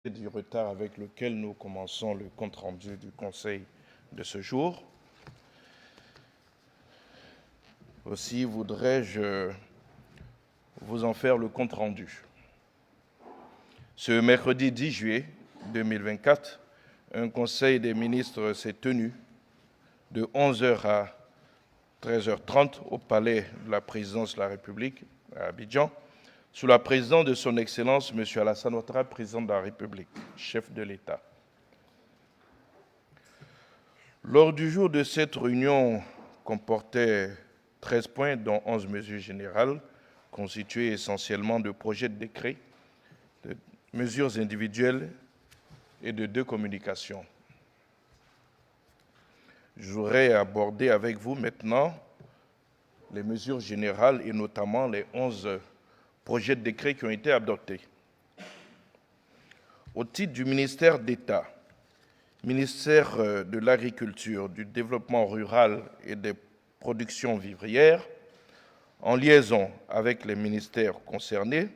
Du retard avec lequel nous commençons le compte-rendu du Conseil de ce jour. Aussi voudrais-je vous en faire le compte-rendu. Ce mercredi 10 juillet 2024, un Conseil des ministres s'est tenu de 11h à 13h30 au Palais de la Présidence de la République à Abidjan, sous la présidence de son Excellence M. Alassane Ouattara, président de la République, chef de l'État. L'ordre du jour de cette réunion comportait 13 points, dont 11 mesures générales, constituées essentiellement de projets de décret, de mesures individuelles et de 2 communications. Je voudrais aborder avec vous maintenant les mesures générales et notamment les 11 projets de décret qui ont été adoptés. Au titre du ministère d'État, ministère de l'Agriculture, du Développement rural et des productions vivrières, en liaison avec les ministères concernés,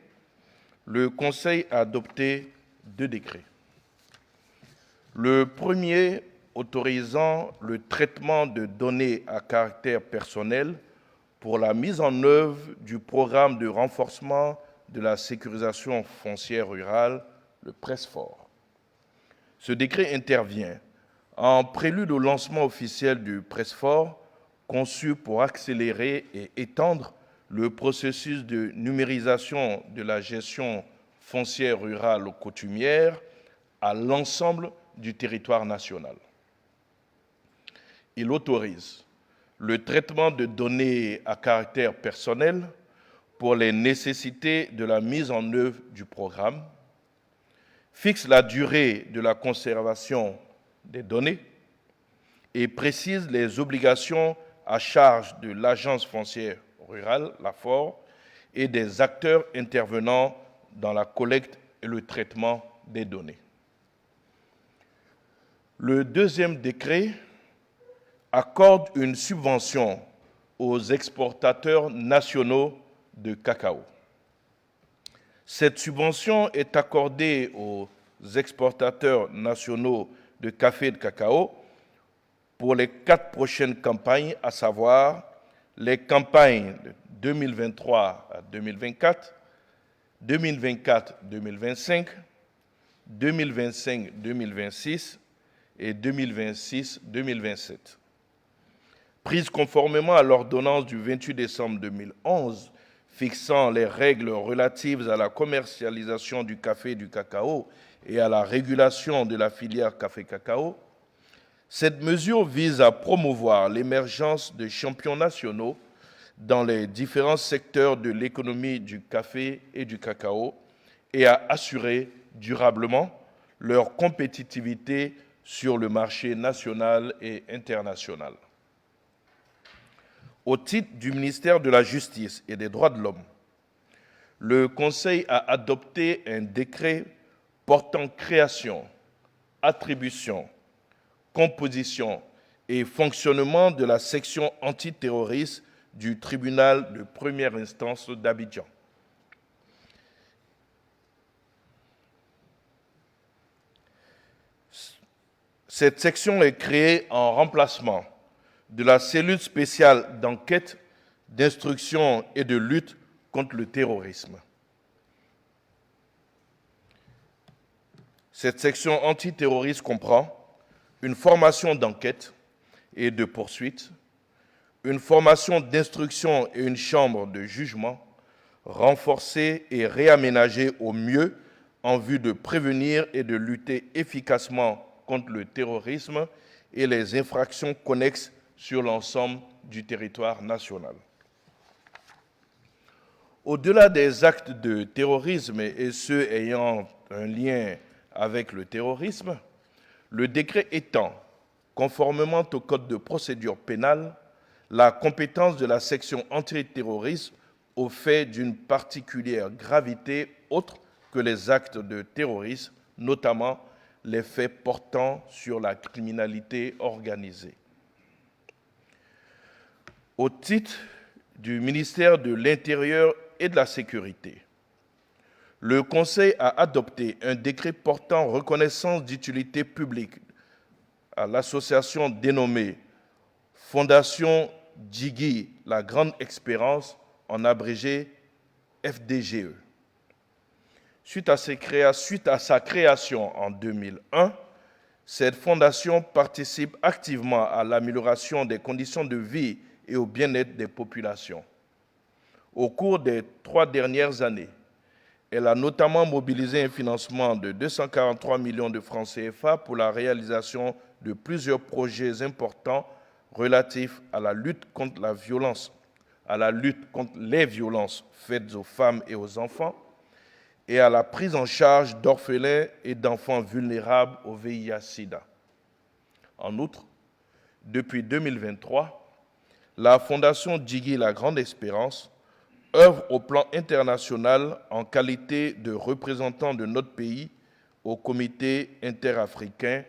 le Conseil a adopté 2 décrets. Le premier autorisant le traitement de données à caractère personnel pour la mise en œuvre du programme de renforcement de la sécurisation foncière rurale, le PRESFOR. Ce décret intervient en prélude au lancement officiel du PRESFOR, conçu pour accélérer et étendre le processus de numérisation de la gestion foncière rurale coutumière à l'ensemble du territoire national. Il autorise le traitement de données à caractère personnel pour les nécessités de la mise en œuvre du programme, fixe la durée de la conservation des données et précise les obligations à charge de l'Agence foncière rurale, l'AFOR, et des acteurs intervenant dans la collecte et le traitement des données. Le deuxième décret accorde une subvention aux exportateurs nationaux de cacao. Cette subvention est accordée aux exportateurs nationaux de café et de cacao pour les 4 prochaines campagnes, à savoir les campagnes de 2023 à 2024, 2024-2025, 2025-2026 et 2026-2027. Prise conformément à l'ordonnance du 28 décembre 2011 fixant les règles relatives à la commercialisation du café et du cacao et à la régulation de la filière café-cacao, cette mesure vise à promouvoir l'émergence de champions nationaux dans les différents secteurs de l'économie du café et du cacao et à assurer durablement leur compétitivité sur le marché national et international. Au titre du ministère de la Justice et des Droits de l'Homme, le Conseil a adopté un décret portant création, attribution, composition et fonctionnement de la section antiterroriste du tribunal de première instance d'Abidjan. Cette section est créée en remplacement de la cellule spéciale d'enquête, d'instruction et de lutte contre le terrorisme. Cette section antiterroriste comprend une formation d'enquête et de poursuite, une formation d'instruction et une chambre de jugement renforcée et réaménagée au mieux en vue de prévenir et de lutter efficacement contre le terrorisme et les infractions connexes sur l'ensemble du territoire national. Au-delà des actes de terrorisme et ceux ayant un lien avec le terrorisme, le décret étend, conformément au Code de procédure pénale, la compétence de la section antiterrorisme aux faits d'une particulière gravité autre que les actes de terrorisme, notamment les faits portant sur la criminalité organisée. Au titre du ministère de l'Intérieur et de la Sécurité, le Conseil a adopté un décret portant reconnaissance d'utilité publique à l'association dénommée Fondation Djigui, la Grande Espérance, en abrégé FDGE. Suite à sa création en 2001, cette fondation participe activement à l'amélioration des conditions de vie et au bien-être des populations. Au cours des 3 dernières années, elle a notamment mobilisé un financement de 243 millions de francs CFA pour la réalisation de plusieurs projets importants relatifs à la lutte contre la violence, à la lutte contre les violences faites aux femmes et aux enfants, et à la prise en charge d'orphelins et d'enfants vulnérables au VIH-Sida. En outre, depuis 2023, la Fondation Djigui La Grande Espérance œuvre au plan international en qualité de représentant de notre pays au Comité interafricain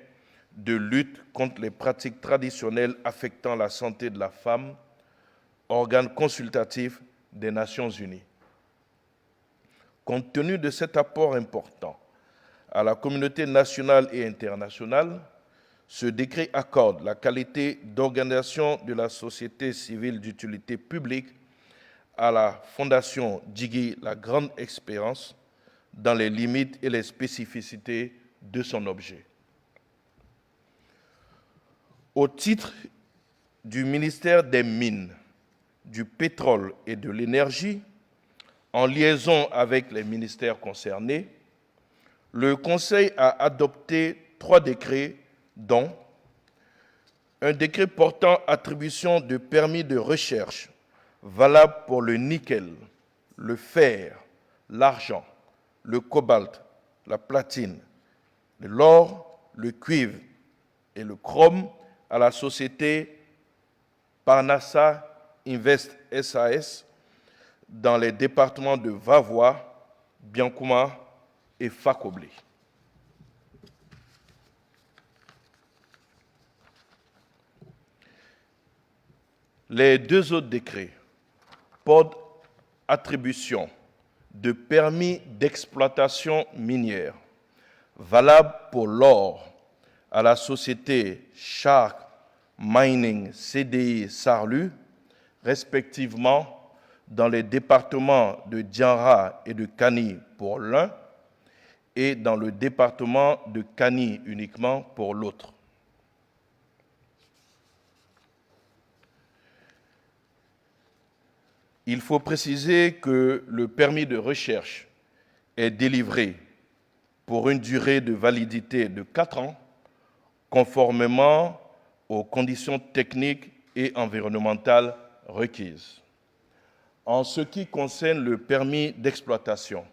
de lutte contre les pratiques traditionnelles affectant la santé de la femme, organe consultatif des Nations Unies. Compte tenu de cet apport important à la communauté nationale et internationale, ce décret accorde la qualité d'organisation de la société civile d'utilité publique à la Fondation Djigui La Grande Espérance dans les limites et les spécificités de son objet. Au titre du ministère des Mines, du Pétrole et de l'Énergie, en liaison avec les ministères concernés, le Conseil a adopté 3 décrets, dont un décret portant attribution de permis de recherche valable pour le nickel, le fer, l'argent, le cobalt, la platine, l'or, le cuivre et le chrome à la société Parnassa Invest SAS dans les départements de Vavois, Biancouma et Fakoblé. Les 2 autres décrets portent attribution de permis d'exploitation minière valables pour l'or à la société Shark Mining CDI Sarlu, respectivement dans les départements de Dianra et de Kani pour l'un et dans le département de Kani uniquement pour l'autre. Il faut préciser que le permis de recherche est délivré pour une durée de validité de 4 ans, conformément aux conditions techniques et environnementales requises. En ce qui concerne le permis d'exploitation,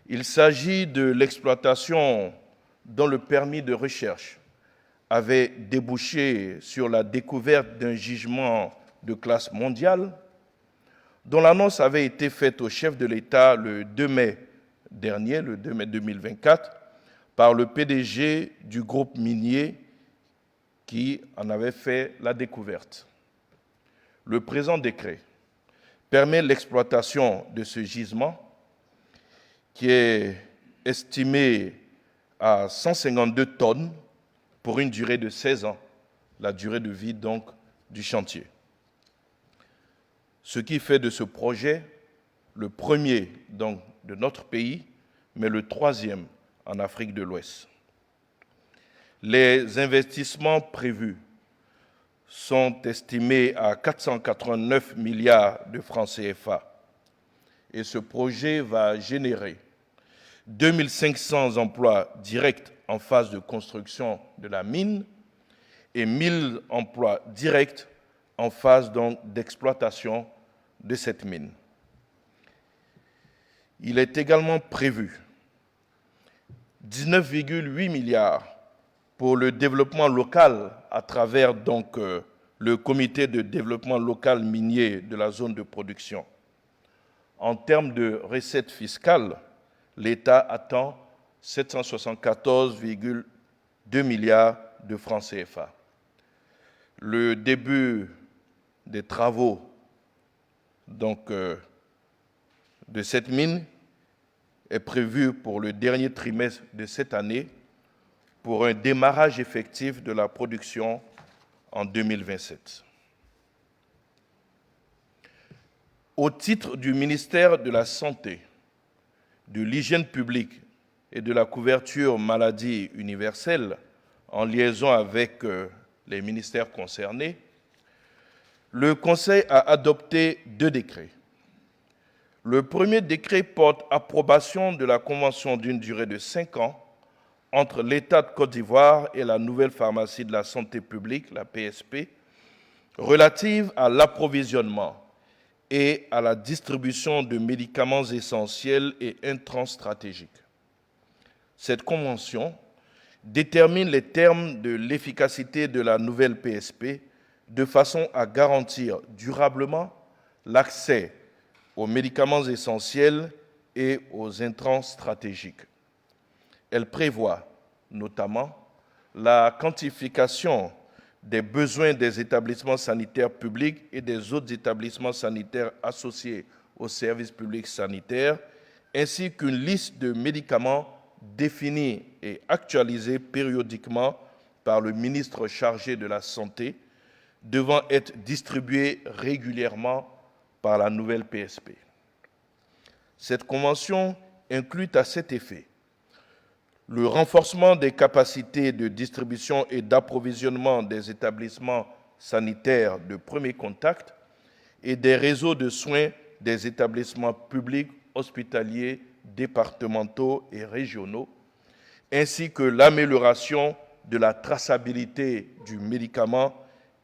il s'agit de l'exploitation dont le permis de recherche avait débouché sur la découverte d'un gisement de classe mondiale, dont l'annonce avait été faite au chef de l'État le 2 mai dernier, le 2 mai 2024, par le PDG du groupe minier qui en avait fait la découverte. Le présent décret permet l'exploitation de ce gisement qui est estimé à 152 tonnes pour une durée de 16 ans, la durée de vie donc du chantier. Ce qui fait de ce projet le premier donc, de notre pays, mais le 3e en Afrique de l'Ouest. Les investissements prévus sont estimés à 489 milliards de francs CFA. Et ce projet va générer 2500 emplois directs en phase de construction de la mine et 1000 emplois directs en phase donc d'exploitation de cette mine. Il est également prévu 19,8 milliards pour le développement local à travers donc le comité de développement local minier de la zone de production. En termes de recettes fiscales, l'État attend 774,2 milliards de francs CFA. Le début des travaux donc, de cette mine est prévu pour le dernier trimestre de cette année pour un démarrage effectif de la production en 2027. Au titre du ministère de la Santé, de l'Hygiène publique et de la couverture maladie universelle, en liaison avec les ministères concernés, le Conseil a adopté 2 décrets. Le premier décret porte approbation de la convention d'une durée de 5 ans entre l'État de Côte d'Ivoire et la nouvelle pharmacie de la santé publique, la PSP, relative à l'approvisionnement et à la distribution de médicaments essentiels et intrants stratégiques. Cette convention détermine les termes de l'efficacité de la nouvelle PSP de façon à garantir durablement l'accès aux médicaments essentiels et aux intrants stratégiques. Elle prévoit notamment la quantification des besoins des établissements sanitaires publics et des autres établissements sanitaires associés aux services publics sanitaires, ainsi qu'une liste de médicaments définie et actualisée périodiquement par le ministre chargé de la Santé, devant être distribuée régulièrement par la nouvelle PSP. Cette convention inclut à cet effet le renforcement des capacités de distribution et d'approvisionnement des établissements sanitaires de premier contact et des réseaux de soins des établissements publics, hospitaliers, départementaux et régionaux, ainsi que l'amélioration de la traçabilité du médicament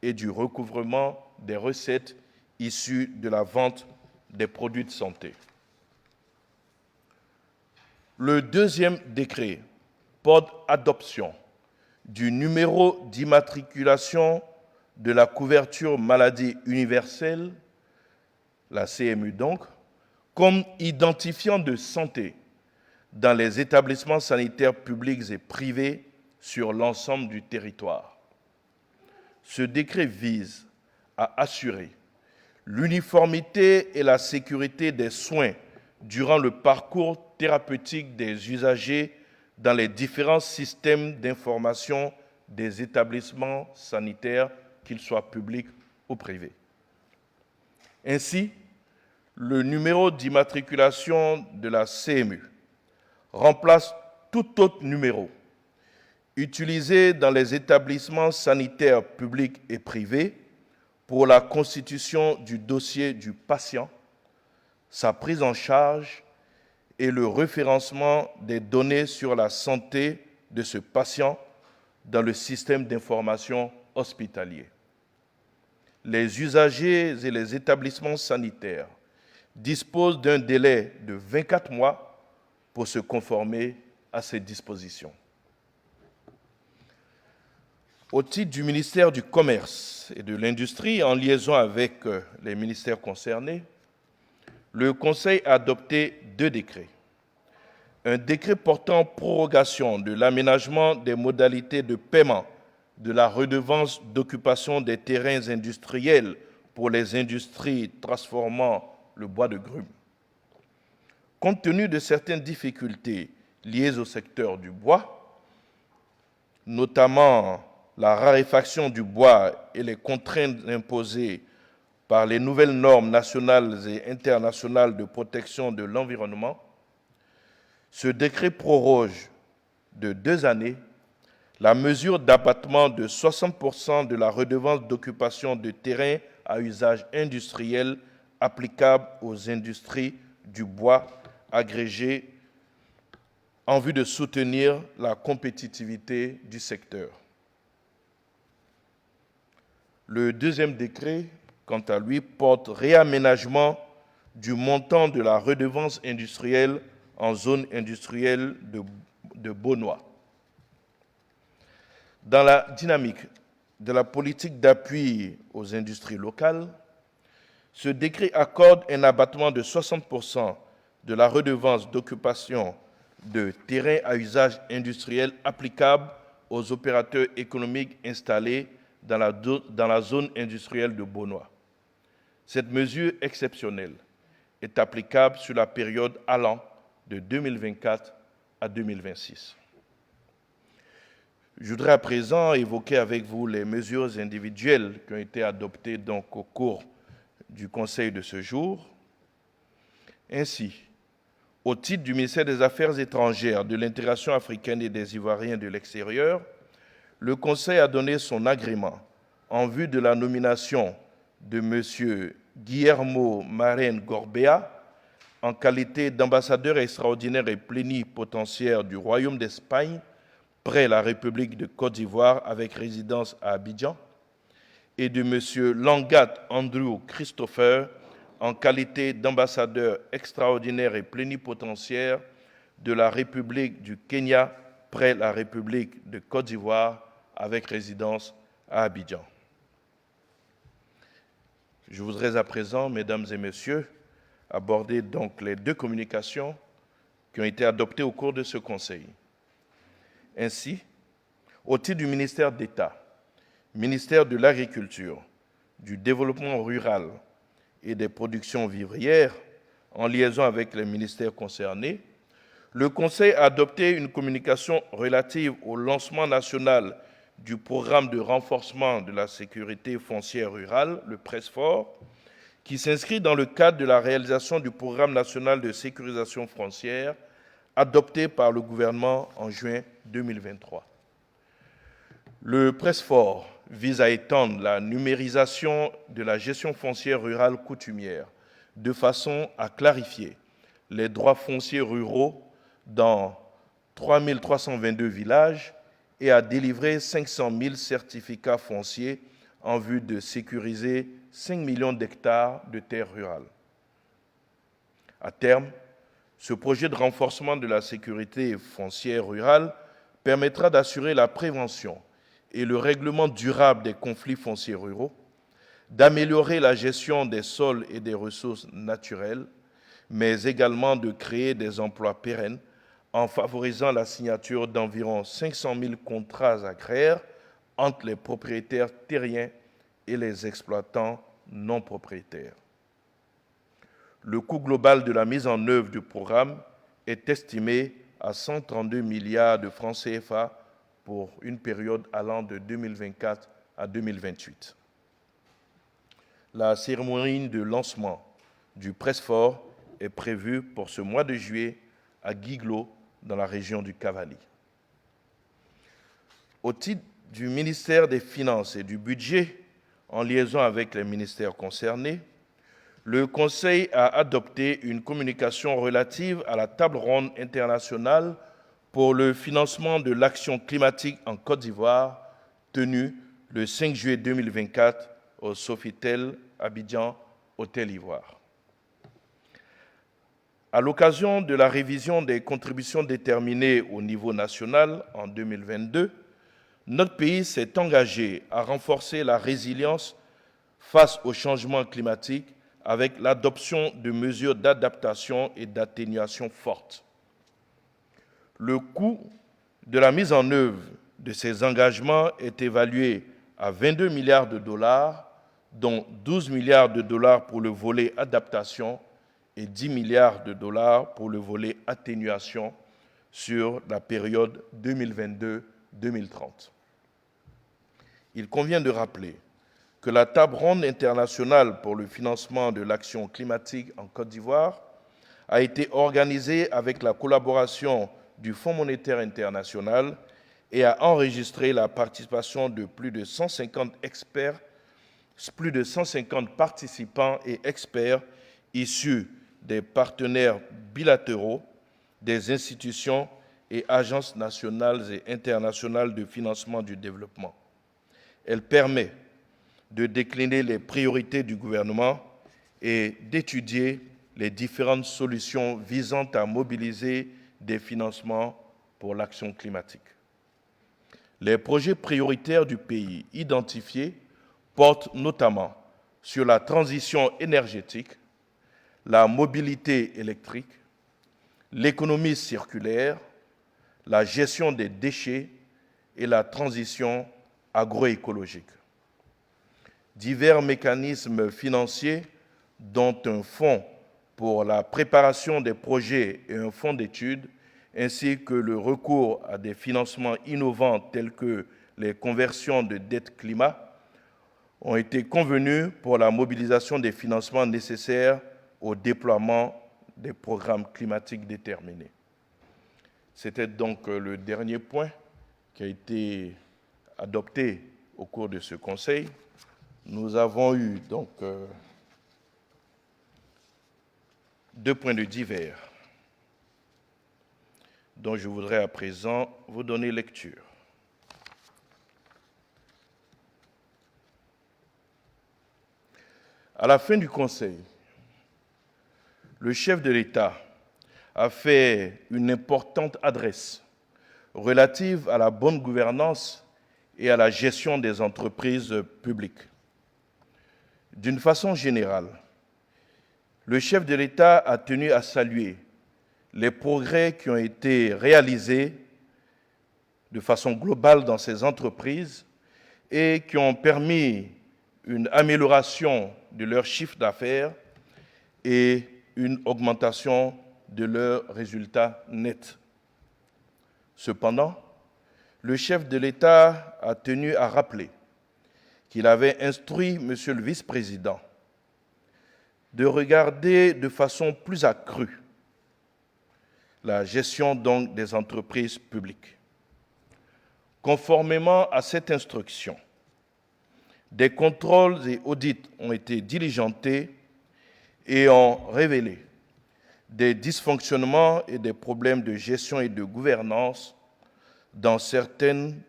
et du recouvrement des recettes issues de la vente des produits de santé. Le deuxième décret porte adoption du numéro d'immatriculation de la couverture maladie universelle, la CMU donc, comme identifiant de santé dans les établissements sanitaires publics et privés sur l'ensemble du territoire. Ce décret vise à assurer l'uniformité et la sécurité des soins durant le parcours thérapeutique des usagers dans les différents systèmes d'information des établissements sanitaires, qu'ils soient publics ou privés. Ainsi, le numéro d'immatriculation de la CMU remplace tout autre numéro utilisé dans les établissements sanitaires publics et privés pour la constitution du dossier du patient, sa prise en charge et le référencement des données sur la santé de ce patient dans le système d'information hospitalier. Les usagers et les établissements sanitaires disposent d'un délai de 24 mois pour se conformer à ces dispositions. Au titre du ministère du Commerce et de l'Industrie, en liaison avec les ministères concernés, le Conseil a adopté 2 décrets. Un décret portant prorogation de l'aménagement des modalités de paiement de la redevance d'occupation des terrains industriels pour les industries transformant le bois de grume. Compte tenu de certaines difficultés liées au secteur du bois, notamment la raréfaction du bois et les contraintes imposées par les nouvelles normes nationales et internationales de protection de l'environnement, ce décret proroge de 2 années la mesure d'abattement de 60% de la redevance d'occupation de terrain à usage industriel applicable aux industries du bois agrégées en vue de soutenir la compétitivité du secteur. Le deuxième décret, quant à lui, porte réaménagement du montant de la redevance industrielle en zone industrielle de Beaunois. Dans la dynamique de la politique d'appui aux industries locales, ce décret accorde un abattement de 60% de la redevance d'occupation de terrains à usage industriel applicable aux opérateurs économiques installés dans la zone industrielle de Beaunois. Cette mesure exceptionnelle est applicable sur la période allant de 2024 à 2026. Je voudrais à présent évoquer avec vous les mesures individuelles qui ont été adoptées donc au cours du Conseil de ce jour. Ainsi, au titre du ministère des Affaires étrangères, de l'intégration africaine et des Ivoiriens de l'extérieur, le Conseil a donné son agrément en vue de la nomination de M. Guillermo Marén Gorbea en qualité d'ambassadeur extraordinaire et plénipotentiaire du Royaume d'Espagne près la République de Côte d'Ivoire avec résidence à Abidjan, et de M. Langat Andrew Christopher en qualité d'ambassadeur extraordinaire et plénipotentiaire de la République du Kenya près la République de Côte d'Ivoire avec résidence à Abidjan. Je voudrais à présent, mesdames et messieurs, aborder donc les deux communications qui ont été adoptées au cours de ce Conseil. Ainsi, au titre du ministère d'État, ministère de l'Agriculture, du Développement rural et des productions vivrières, en liaison avec les ministères concernés, le Conseil a adopté une communication relative au lancement national du programme de renforcement de la sécurité foncière rurale, le PRESFOR, qui s'inscrit dans le cadre de la réalisation du programme national de sécurisation foncière adopté par le gouvernement en juin 2023. Le PRESFOR vise à étendre la numérisation de la gestion foncière rurale coutumière de façon à clarifier les droits fonciers ruraux dans 3 322 villages et à délivrer 500 000 certificats fonciers en vue de sécuriser 5 millions d'hectares de terres rurales. À terme, ce projet de renforcement de la sécurité foncière rurale permettra d'assurer la prévention et le règlement durable des conflits fonciers ruraux, d'améliorer la gestion des sols et des ressources naturelles, mais également de créer des emplois pérennes en favorisant la signature d'environ 500 000 contrats agraires entre les propriétaires terriens et les exploitants non propriétaires. Le coût global de la mise en œuvre du programme est estimé à 132 milliards de francs CFA pour une période allant de 2024 à 2028. La cérémonie de lancement du PRESFOR est prévue pour ce mois de juillet à Guiglo, dans la région du Cavali. Au titre du ministère des Finances et du Budget, en liaison avec les ministères concernés, le Conseil a adopté une communication relative à la table ronde internationale pour le financement de l'action climatique en Côte d'Ivoire, tenue le 5 juillet 2024 au Sofitel Abidjan, Hôtel Ivoire. À l'occasion de la révision des contributions déterminées au niveau national en 2022, notre pays s'est engagé à renforcer la résilience face au changement climatique avec l'adoption de mesures d'adaptation et d'atténuation fortes. Le coût de la mise en œuvre de ces engagements est évalué à 22 milliards de dollars, dont 12 milliards de dollars pour le volet adaptation et 10 milliards de dollars pour le volet atténuation sur la période 2022-2030. Il convient de rappeler que la table ronde internationale pour le financement de l'action climatique en Côte d'Ivoire a été organisée avec la collaboration du Fonds monétaire international et a enregistré la participation de plus de 150 experts, plus de 150 participants et experts issus des partenaires bilatéraux, des institutions et agences nationales et internationales de financement du développement. Elle permet de décliner les priorités du gouvernement et d'étudier les différentes solutions visant à mobiliser des financements pour l'action climatique. Les projets prioritaires du pays identifiés portent notamment sur la transition énergétique, la mobilité électrique, l'économie circulaire, la gestion des déchets et la transition agroécologique. Divers mécanismes financiers, dont un fonds pour la préparation des projets et un fonds d'études, ainsi que le recours à des financements innovants tels que les conversions de dette climat, ont été convenus pour la mobilisation des financements nécessaires au déploiement des programmes climatiques déterminés. C'était donc le dernier point qui a été adopté au cours de ce Conseil. Nous avons eu donc 2 points de divers dont je voudrais à présent vous donner lecture. À la fin du Conseil, le chef de l'État a fait une importante adresse relative à la bonne gouvernance et à la gestion des entreprises publiques. D'une façon générale, le chef de l'État a tenu à saluer les progrès qui ont été réalisés de façon globale dans ces entreprises et qui ont permis une amélioration de leur chiffre d'affaires et une augmentation de leurs résultats nets. Cependant, le chef de l'État a tenu à rappeler qu'il avait instruit Monsieur le vice-président de regarder de façon plus accrue la gestion donc des entreprises publiques. Conformément à cette instruction, des contrôles et audits ont été diligentés et ont révélé des dysfonctionnements et des problèmes de gestion et de gouvernance dans certaines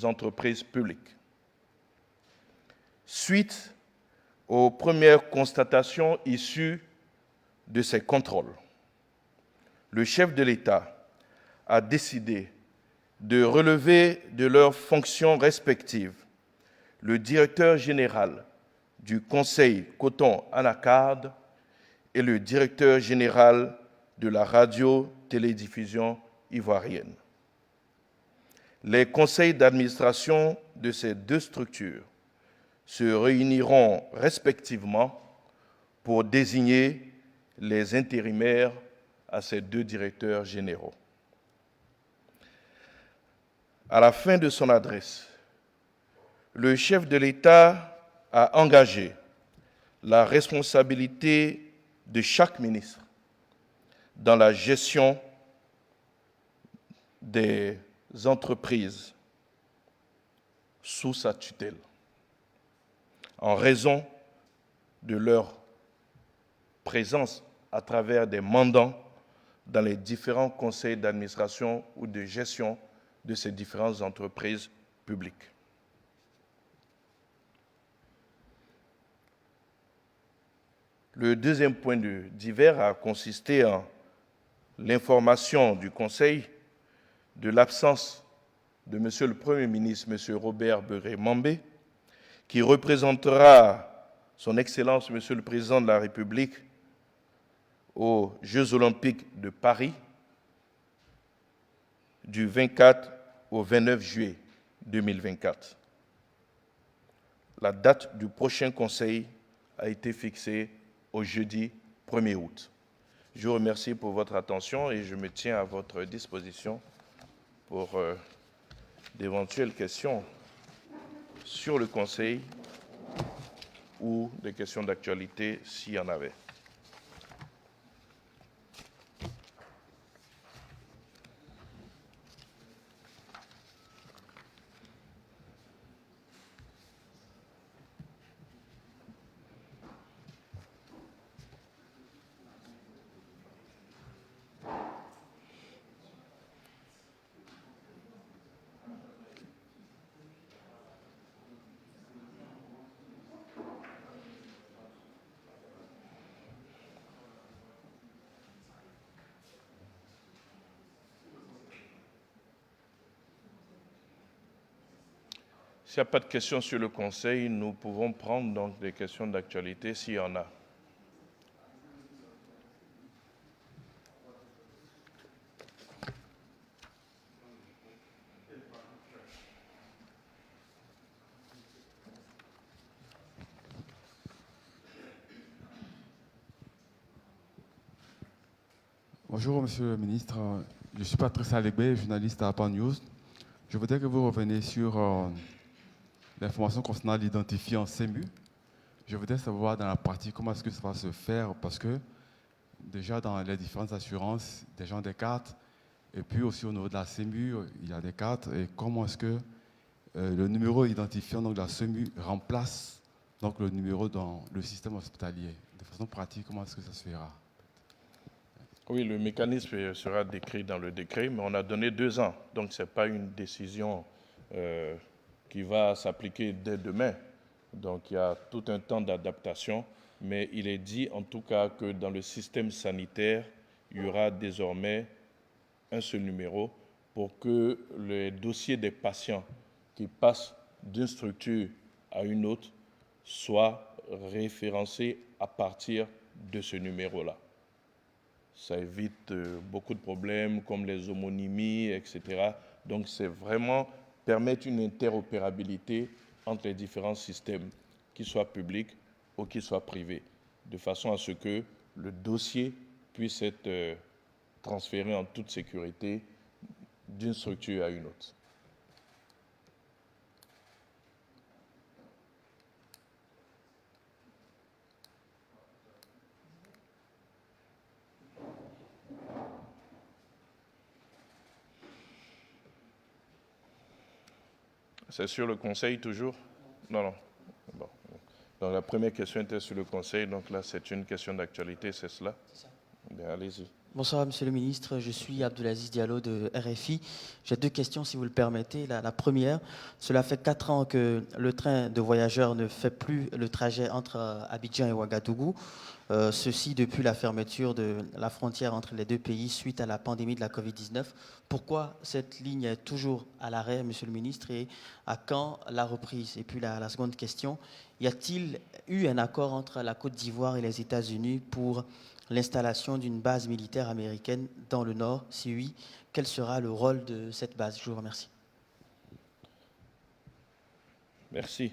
entreprises publiques. Suite aux premières constatations issues de ces contrôles, le chef de l'État a décidé de relever de leurs fonctions respectives le directeur général du Conseil Coton-Anacarde et le directeur général de la radio-télédiffusion ivoirienne. Les conseils d'administration de ces 2 structures se réuniront respectivement pour désigner les intérimaires à ces 2 directeurs généraux. À la fin de son adresse, le chef de l'État a engagé la responsabilité de chaque ministre dans la gestion des entreprises sous sa tutelle, en raison de leur présence à travers des mandants dans les différents conseils d'administration ou de gestion de ces différentes entreprises publiques. Le deuxième point de divers a consisté en l'information du Conseil de l'absence de Monsieur le Premier ministre, Monsieur Robert Beuré-Mambé, qui représentera son Excellence, Monsieur le Président de la République, aux Jeux Olympiques de Paris du 24 au 29 juillet 2024. La date du prochain Conseil a été fixée au jeudi 1er août. Je vous remercie pour votre attention et je me tiens à votre disposition pour d'éventuelles questions sur le Conseil ou des questions d'actualité s'il y en avait. S'il n'y a pas de questions sur le Conseil, nous pouvons prendre donc des questions d'actualité s'il y en a. Bonjour, Monsieur le ministre. Je suis Patrice Alegbé, journaliste à APA News. Je voudrais que vous reveniez sur l'information concernant l'identifiant CEMU. Je voudrais savoir dans la pratique comment est-ce que ça va se faire, parce que déjà dans les différentes assurances, des gens ont des cartes, et puis aussi au niveau de la CEMU, il y a des cartes, et comment est-ce que le numéro identifiant donc, de la CEMU remplace donc, le numéro dans le système hospitalier. De façon pratique, comment est-ce que ça se fera? Oui, le mécanisme sera décrit dans le décret, mais on a donné 2 ans. Donc, ce n'est pas une décision qui va s'appliquer dès demain. Donc, il y a tout un temps d'adaptation, mais il est dit en tout cas que dans le système sanitaire, il y aura désormais un seul numéro pour que les dossiers des patients qui passent d'une structure à une autre soient référencés à partir de ce numéro-là. Ça évite beaucoup de problèmes comme les homonymies, etc. Donc, c'est vraiment permettre une interopérabilité entre les différents systèmes, qu'ils soient publics ou qu'ils soient privés, de façon à ce que le dossier puisse être transféré en toute sécurité d'une structure à une autre. C'est sur le Conseil toujours? Non. Bon. Donc la première question était sur le Conseil, donc là c'est une question d'actualité, c'est cela? C'est ça. Bien, allez-y. Bonsoir, Monsieur le Ministre. Je suis Abdelaziz Diallo de RFI. J'ai 2 questions, si vous le permettez. La première, cela fait 4 ans que le train de voyageurs ne fait plus le trajet entre Abidjan et Ouagadougou. Ceci depuis la fermeture de la frontière entre les 2 pays suite à la pandémie de la Covid-19. Pourquoi cette ligne est toujours à l'arrêt, Monsieur le Ministre, et à quand la reprise? Et puis la seconde question, y a-t-il eu un accord entre la Côte d'Ivoire et les États-Unis pour l'installation d'une base militaire américaine dans le Nord? Si oui, quel sera le rôle de cette base? Je vous remercie. Merci.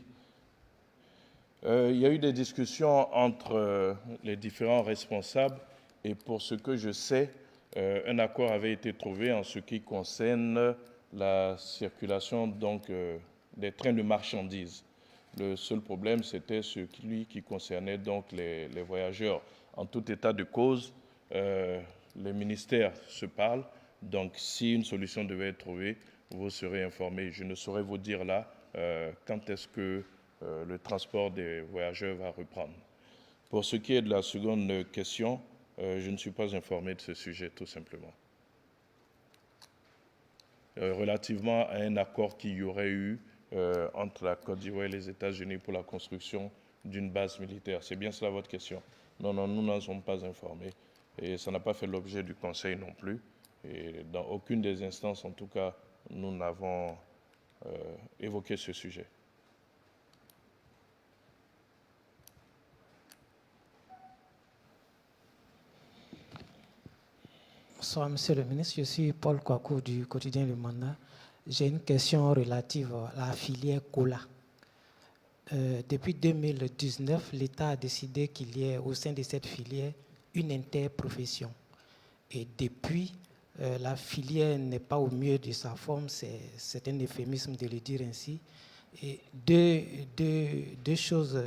Il y a eu des discussions entre les différents responsables et pour ce que je sais, un accord avait été trouvé en ce qui concerne la circulation donc, des trains de marchandises. Le seul problème, c'était celui qui concernait donc les voyageurs. En tout état de cause, les ministères se parlent, donc si une solution devait être trouvée, vous serez informés. Je ne saurais vous dire là quand est-ce que le transport des voyageurs va reprendre. Pour ce qui est de la seconde question, je ne suis pas informé de ce sujet, tout simplement. Relativement à un accord qu'il y aurait eu entre la Côte d'Ivoire et les États-Unis pour la construction d'une base militaire. C'est bien cela votre question? Non, nous n'en sommes pas informés. Et ça n'a pas fait l'objet du Conseil non plus. Et dans aucune des instances, en tout cas, nous n'avons évoqué ce sujet. Bonsoir, Monsieur le Ministre. Je suis Paul Kouakou du quotidien Le Mandat. J'ai une question relative à la filière cola. Depuis 2019, l'État a décidé qu'il y ait au sein de cette filière une interprofession. Et depuis, la filière n'est pas au mieux de sa forme, c'est un euphémisme de le dire ainsi. Et deux choses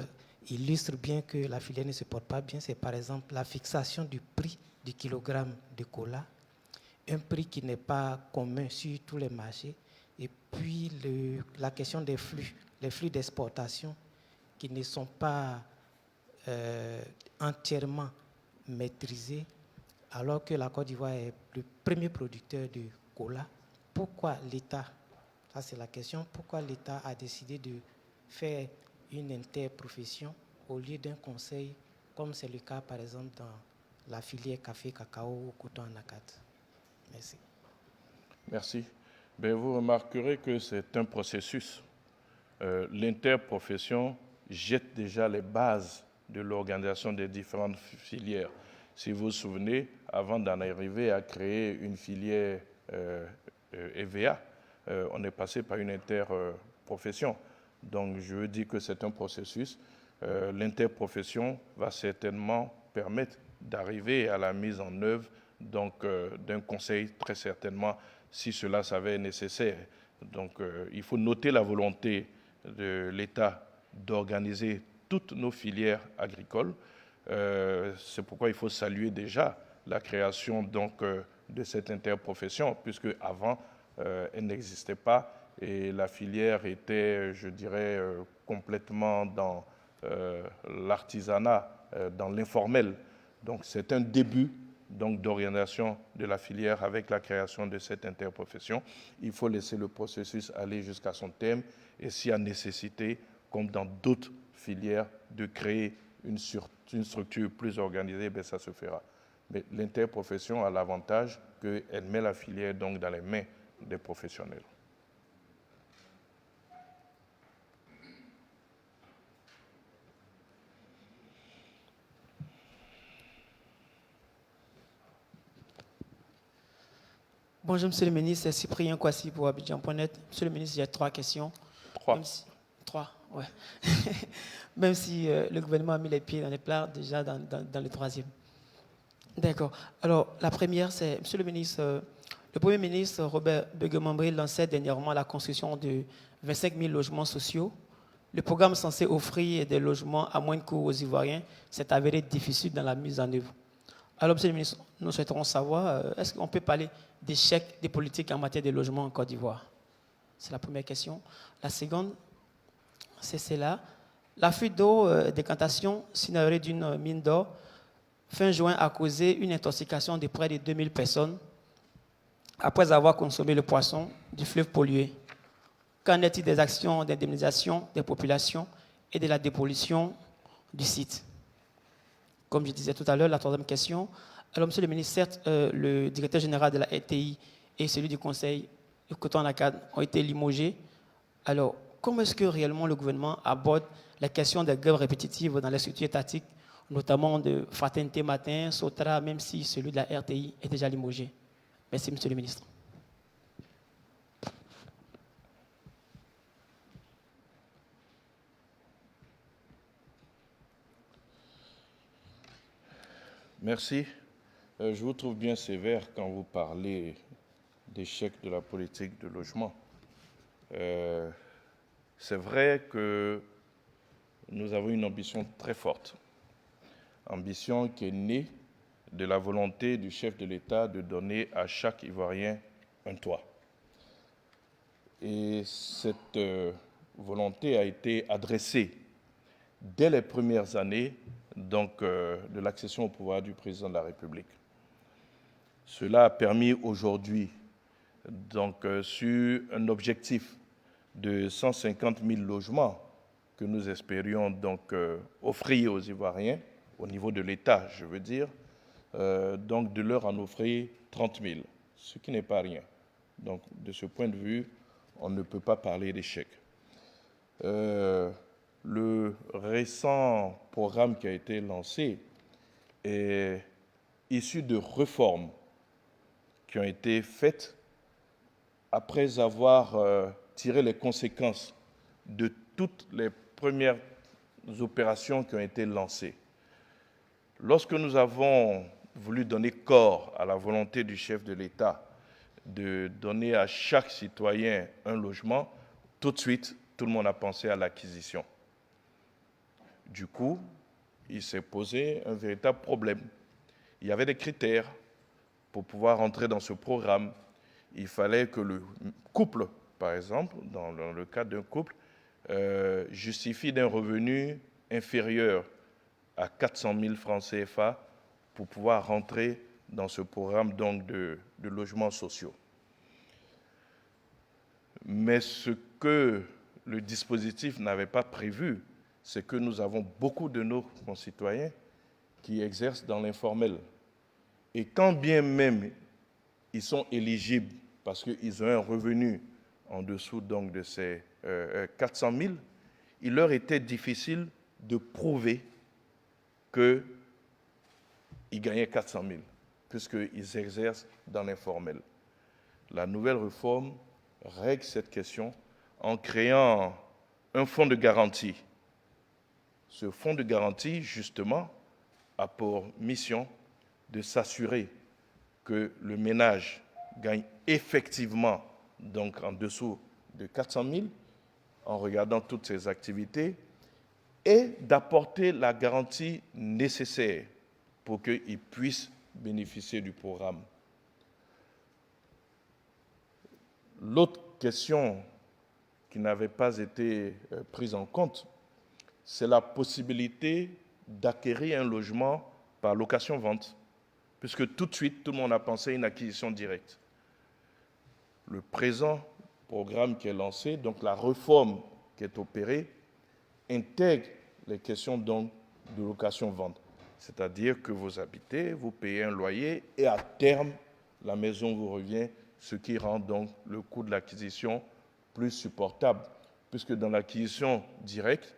illustrent bien que la filière ne se porte pas bien. C'est par exemple la fixation du prix du kilogramme de cola, un prix qui n'est pas commun sur tous les marchés, et puis la question des flux, les flux d'exportation qui ne sont pas entièrement maîtrisés, alors que la Côte d'Ivoire est le premier producteur de cola. Pourquoi l'État, ça c'est la question, pourquoi l'État a décidé de faire une interprofession au lieu d'un conseil, comme c'est le cas par exemple dans la filière café, cacao ou coton en acate? Merci. Merci. Bien, vous remarquerez que c'est un processus. L'interprofession jette déjà les bases de l'organisation des différentes filières. Si vous vous souvenez, avant d'en arriver à créer une filière EVA, on est passé par une interprofession. Donc, je veux dire que c'est un processus. L'interprofession va certainement permettre d'arriver à la mise en œuvre donc, d'un conseil, très certainement, si cela s'avère nécessaire. Donc, il faut noter la volonté de l'État d'organiser toutes nos filières agricoles. C'est pourquoi il faut saluer déjà la création donc, de cette interprofession, puisque avant, elle n'existait pas et la filière était, je dirais, complètement dans l'artisanat, dans l'informel. Donc c'est un début donc, d'orientation de la filière avec la création de cette interprofession. Il faut laisser le processus aller jusqu'à son terme et s'il y a nécessité, comme dans d'autres filières, de créer une structure plus organisée, bien, ça se fera. Mais l'interprofession a l'avantage qu'elle met la filière donc, dans les mains des professionnels. Bonjour, Monsieur le ministre, c'est Cyprien Kwasi pour Abidjan.net. Monsieur le ministre, j'ai 3 questions. 3. Ouais. Même si le gouvernement a mis les pieds dans les plats déjà dans le 3e. D'accord. Alors, la première, c'est, Monsieur le ministre, le Premier ministre Robert Begue-Mambré lançait dernièrement la construction de 25 000 logements sociaux. Le programme censé offrir des logements à moins de coût aux Ivoiriens s'est avéré difficile dans la mise en œuvre. Alors, Monsieur le ministre, nous souhaiterons savoir, est-ce qu'on peut parler d'échec des politiques en matière de logement en Côte d'Ivoire? C'est la première question. La seconde, c'est celle-là. La fuite d'eau décantation signalée d'une mine d'or fin juin a causé une intoxication de près de 2000 personnes après avoir consommé le poisson du fleuve pollué. Qu'en est-il des actions d'indemnisation des populations et de la dépollution du site? Comme je disais tout à l'heure, la 3e question. Alors, Monsieur le ministre, certes, le directeur général de la RTI et celui du conseil de Coton-Lacade ont été limogés. Alors, comment est-ce que réellement le gouvernement aborde la question des grèves répétitives dans les structures étatiques, notamment de Fraternité Matin, Sotra, même si celui de la RTI est déjà limogé? Merci, Monsieur le ministre. Merci. Je vous trouve bien sévère quand vous parlez d'échec de la politique de logement. C'est vrai que nous avons une ambition très forte, ambition qui est née de la volonté du chef de l'État de donner à chaque Ivoirien un toit. Et cette volonté a été adressée dès les premières années donc, de l'accession au pouvoir du président de la République. Cela a permis aujourd'hui, donc, sur un objectif de 150 000 logements que nous espérions donc, offrir aux Ivoiriens, au niveau de l'État, je veux dire, donc de leur en offrir 30 000, ce qui n'est pas rien. Donc, de ce point de vue, on ne peut pas parler d'échec. Le récent programme qui a été lancé est issu de réformes qui ont été faites après avoir tiré les conséquences de toutes les premières opérations qui ont été lancées. Lorsque nous avons voulu donner corps à la volonté du chef de l'État de donner à chaque citoyen un logement, tout de suite, tout le monde a pensé à l'acquisition. Du coup, il s'est posé un véritable problème. Il y avait des critères pour pouvoir entrer dans ce programme. Il fallait que le couple, par exemple, dans le cas d'un couple, justifie d'un revenu inférieur à 400 000 francs CFA pour pouvoir rentrer dans ce programme donc, de logements sociaux. Mais ce que le dispositif n'avait pas prévu, c'est que nous avons beaucoup de nos concitoyens qui exercent dans l'informel. Et quand bien même ils sont éligibles parce qu'ils ont un revenu en dessous donc, de ces 400 000, il leur était difficile de prouver qu'ils gagnaient 400 000, puisqu'ils exercent dans l'informel. La nouvelle réforme règle cette question en créant un fonds de garantie. Ce fonds de garantie, justement, a pour mission de s'assurer que le ménage gagne effectivement donc en dessous de 400 000 en regardant toutes ses activités et d'apporter la garantie nécessaire pour qu'il puisse bénéficier du programme. L'autre question qui n'avait pas été prise en compte, c'est la possibilité d'acquérir un logement par location-vente, puisque tout de suite, tout le monde a pensé à une acquisition directe. Le présent programme qui est lancé, donc la réforme qui est opérée, intègre les questions donc de location-vente. C'est-à-dire que vous habitez, vous payez un loyer et à terme, la maison vous revient, ce qui rend donc le coût de l'acquisition plus supportable, puisque dans l'acquisition directe,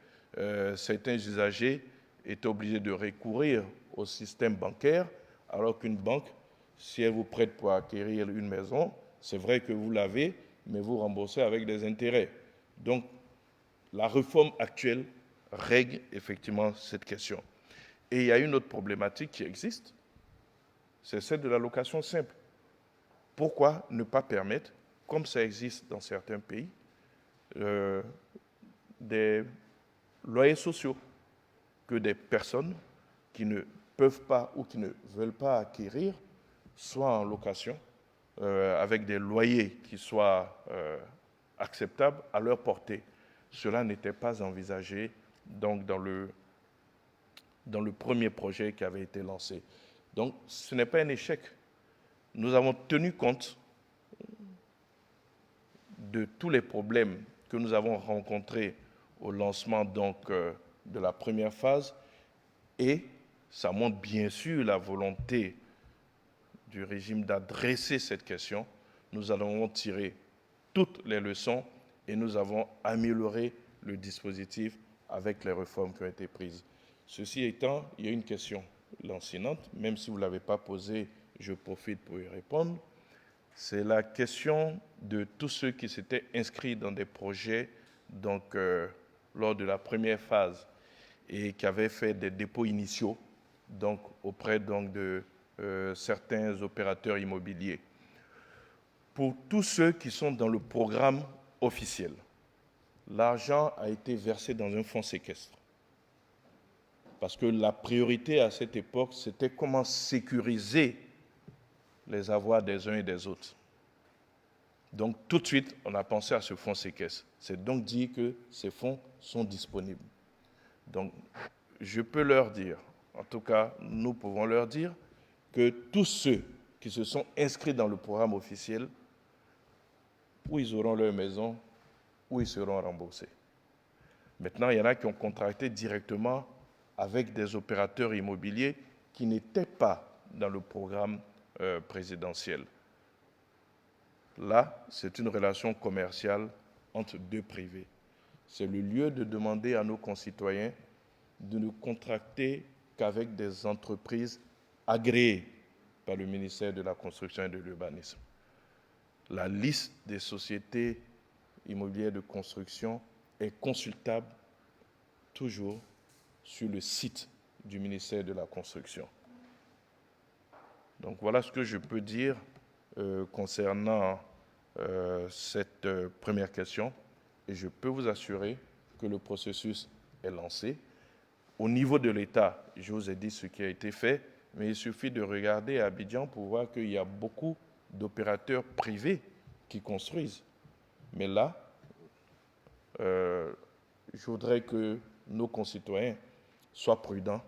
certains usagers étaient obligés de recourir au système bancaire, alors qu'une banque, si elle vous prête pour acquérir une maison, c'est vrai que vous l'avez, mais vous remboursez avec des intérêts. Donc, la réforme actuelle règle effectivement cette question. Et il y a une autre problématique qui existe, c'est celle de la location simple. Pourquoi ne pas permettre, comme ça existe dans certains pays, des loyers sociaux, que des personnes qui ne peuvent pas ou qui ne veulent pas acquérir soient en location, avec des loyers qui soient acceptables à leur portée. Cela n'était pas envisagé donc, dans le premier projet qui avait été lancé. Donc, ce n'est pas un échec. Nous avons tenu compte de tous les problèmes que nous avons rencontrés au lancement donc, de la première phase, et ça montre bien sûr la volonté du régime d'adresser cette question. Nous allons tirer toutes les leçons et nous avons amélioré le dispositif avec les réformes qui ont été prises. Ceci étant, il y a une question lancinante, même si vous ne l'avez pas posée, je profite pour y répondre. C'est la question de tous ceux qui s'étaient inscrits dans des projets donc, lors de la première phase et qui avaient fait des dépôts initiaux donc, auprès donc, de certains opérateurs immobiliers. Pour tous ceux qui sont dans le programme officiel, l'argent a été versé dans un fonds séquestre. Parce que la priorité à cette époque, c'était comment sécuriser les avoirs des uns et des autres. Donc tout de suite, on a pensé à ce fonds séquestre. C'est donc dit que ces fonds sont disponibles. Donc je peux leur dire, en tout cas nous pouvons leur dire, que tous ceux qui se sont inscrits dans le programme officiel, où ils auront leur maison, où ils seront remboursés. Maintenant, il y en a qui ont contracté directement avec des opérateurs immobiliers qui n'étaient pas dans le programme présidentiel. Là, c'est une relation commerciale entre deux privés. C'est le lieu de demander à nos concitoyens de ne contracter qu'avec des entreprises agréées par le ministère de la Construction et de l'Urbanisme. La liste des sociétés immobilières de construction est consultable toujours sur le site du ministère de la Construction. Donc voilà ce que je peux dire concernant cette première question, et je peux vous assurer que le processus est lancé. Au niveau de l'État, je vous ai dit ce qui a été fait, mais il suffit de regarder à Abidjan pour voir qu'il y a beaucoup d'opérateurs privés qui construisent. Mais là, je voudrais que nos concitoyens soient prudents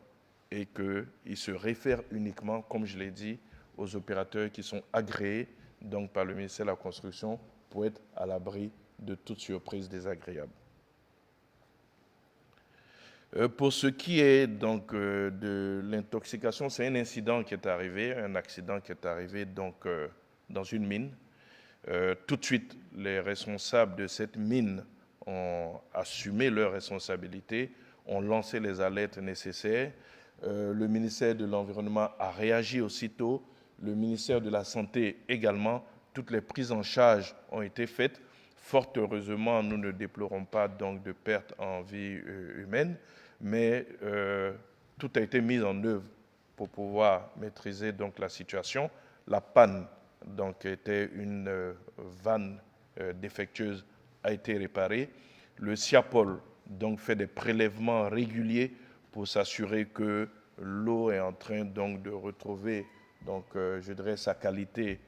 et qu'ils se réfèrent uniquement, comme je l'ai dit, aux opérateurs qui sont agréés donc, par le ministère de la Construction pour être à l'abri de toute surprise désagréable. Pour ce qui est donc de l'intoxication, c'est un incident qui est arrivé, un accident qui est arrivé donc, dans une mine. Tout de suite, les responsables de cette mine ont assumé leurs responsabilités, ont lancé les alertes nécessaires. Le ministère de l'Environnement a réagi aussitôt, le ministère de la Santé également. Toutes les prises en charge ont été faites. Fort heureusement, nous ne déplorons pas donc de pertes en vie humaine, mais tout a été mis en œuvre pour pouvoir maîtriser donc la situation. la panne, donc était une vanne défectueuse, a été réparée. Le SIAPOL donc fait des prélèvements réguliers pour s'assurer que l'eau est en train donc de retrouver donc je dirais sa qualité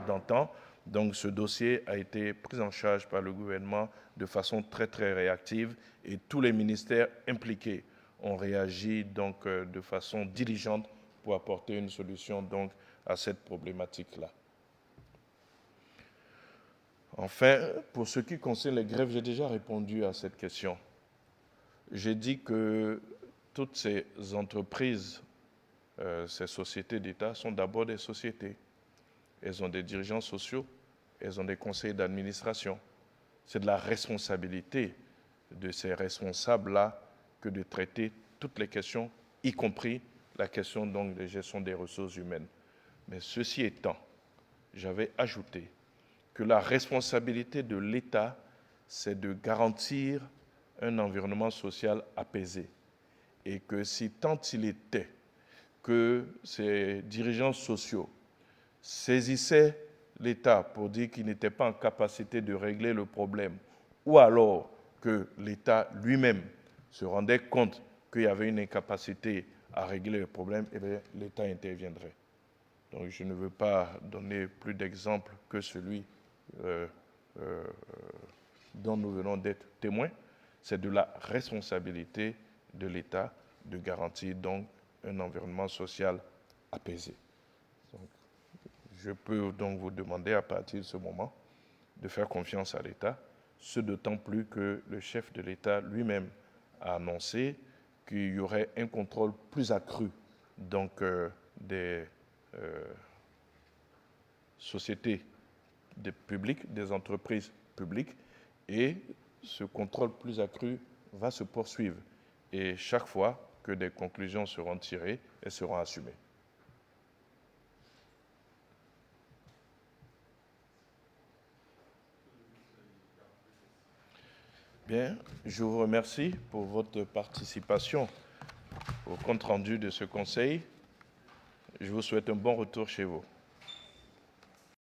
d'antan. Donc ce dossier a été pris en charge par le gouvernement de façon très très réactive et tous les ministères impliqués ont réagi donc de façon diligente pour apporter une solution donc à cette problématique-là. Enfin, pour ce qui concerne les grèves, j'ai déjà répondu à cette question. J'ai dit que toutes ces entreprises, ces sociétés d'État sont d'abord des sociétés. Elles ont des dirigeants sociaux, elles ont des conseils d'administration. C'est de la responsabilité de ces responsables-là que de traiter toutes les questions, y compris la question donc de gestion des ressources humaines. Mais ceci étant, j'avais ajouté que la responsabilité de l'État, c'est de garantir un environnement social apaisé. Et que si tant il était que ces dirigeants sociaux saisissaient l'État pour dire qu'il n'était pas en capacité de régler le problème, ou alors que l'État lui-même se rendait compte qu'il y avait une incapacité à régler le problème, eh bien, l'État interviendrait. Donc je ne veux pas donner plus d'exemples que celui dont nous venons d'être témoins. C'est de la responsabilité de l'État de garantir donc un environnement social apaisé. Donc, je peux donc vous demander à partir de ce moment de faire confiance à l'État, ce d'autant plus que le chef de l'État lui-même a annoncé qu'il y aurait un contrôle plus accru donc, des sociétés publiques, des entreprises publiques, et ce contrôle plus accru va se poursuivre. Et chaque fois que des conclusions seront tirées, elles seront assumées. Bien, je vous remercie pour votre participation au compte-rendu de ce conseil. Je vous souhaite un bon retour chez vous.